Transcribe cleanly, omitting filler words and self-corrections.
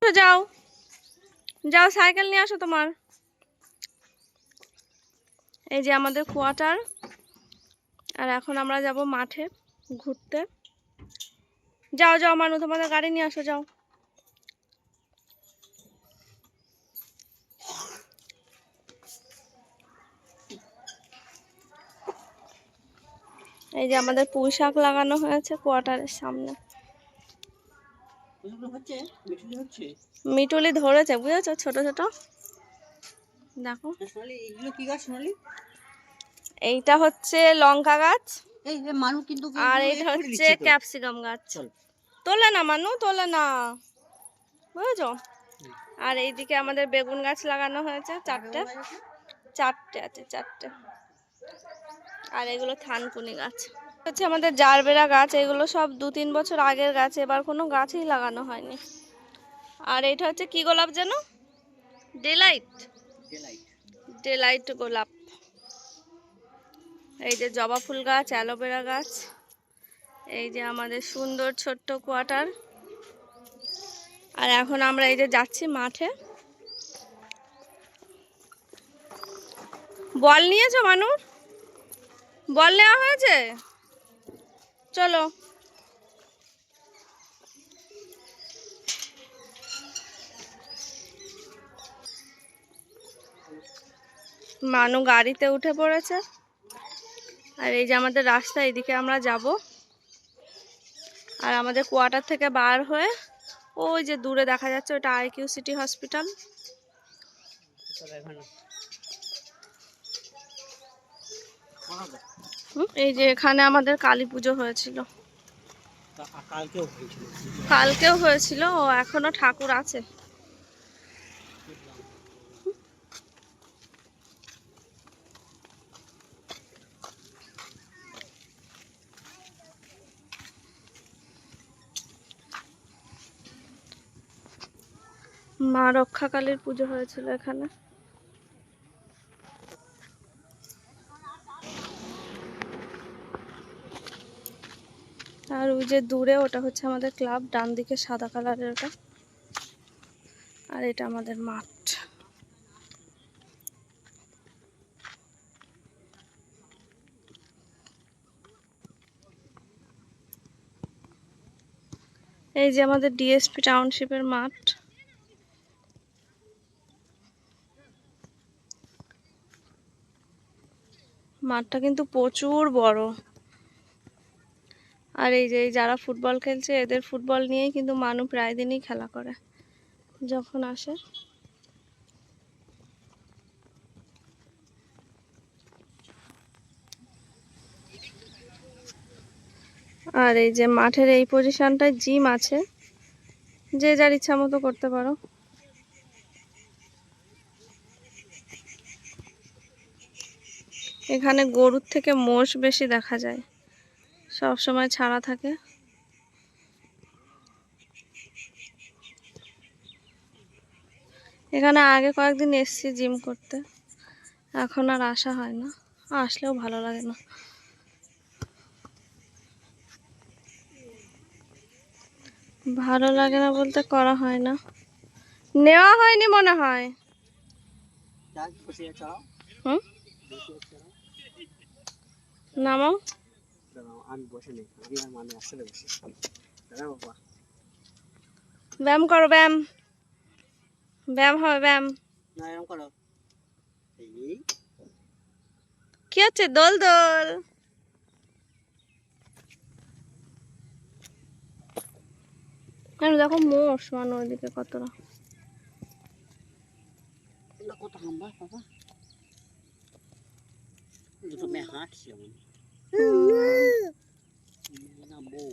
ওঠো যাও, যাও সাইকেল নিয়ে আসো তোমার। এই যে আমাদের কোয়ার্টার, আর এখন আমরা যাব মাঠে ঘুরতে। যাও যাও মানু, তোমাদের গাড়ি নিয়ে আসো, যাও। এই যে আমাদের পুঁই শাক লাগানো হয়েছে কোয়ার্টারের সামনে। মিটুলি ধরেছে, বুঝেছো, ছোট ছোট দেখো। এইটা হচ্ছে লঙ্কা গাছ, আর এইটা হচ্ছে ক্যাপসিকাম গাছ। তোলে না মানু, তোলে না, বুঝেছো। আর এইদিকে আমাদের বেগুন গাছ লাগানো হয়েছে চারটে, চারটে আছে, চারটে। আর এগুলো থানকুনি গাছ হচ্ছে আমাদের জারবেরা গাছ। এগুলো সব 2-3 বছর আগের গাছ, এবার কোনো গাছই লাগানো হয়নি। আর এটা হচ্ছে কি গোলাপ যেন, ডিলাইট, ডিলাইট গোলাপ। এই যে জবা ফুল গাছ, অ্যালোভেরা গাছ। এই যে আমাদের সুন্দর ছোট্ট কোয়ার্টার। আর এখন আমরা এই যে যাচ্ছি মাঠে। বল নিয়েছো মানু? বল নেওয়া হয়েছে, চলো। মানু গাড়িতে উঠে পড়েছে। আর এই যে আমাদের রাস্তা, এদিকে আমরা যাব। আর আমাদের কোয়ার্টার থেকে বার হয়ে ওই যে দূরে দেখা যাচ্ছে, ওটা আইকিউ সিটি হসপিটাল। এই যে এখানে আমাদের কালী পুজো হয়েছিল, কালকেও হয়েছিল, ও এখনো ঠাকুর আছে। মা রক্ষাকালীর পুজো হয়েছিল এখানে। আর ওই যে দূরে ওটা হচ্ছে আমাদের ক্লাব, ডান দিকে সাদা কালারের ওটা। আর এটা আমাদের মাঠ। এই যে আমাদের ডিএসপি টাউনশিপের মাঠ। মাঠটা কিন্তু প্রচুর বড়। আর এই যে যারা ফুটবল খেলছে, এদের ফুটবল নিয়েই কিন্তু মানু প্রায় দিনই খেলা করে যখন আসে। আর এই যে মাঠের এই পজিশনটায় জিম আছে, যে যার ইচ্ছা মতো করতে পারো। এখানে গরুর থেকে মোষ বেশি দেখা যায়, সব সময় ছাড়া থাকে। এখানে আগে কয়েকদিন এসছি জিম করতে, এখন আর আসা হয় না, আসলেও ভালো লাগে না। ভালো লাগে না বলতে করা হয় না, নেওয়া হয়নি মনে হয়। হুম, নামাও। ব্যায়াম করো, ব্যায়াম, ব্যায়াম হবে, ব্যায়াম। কি হচ্ছে? দোল দোল। দেখো মোষ মানে ওইদিকে কতটা। কত হাম্বা বাবা, দুটো মেয়ে হাঁটছে না বউ।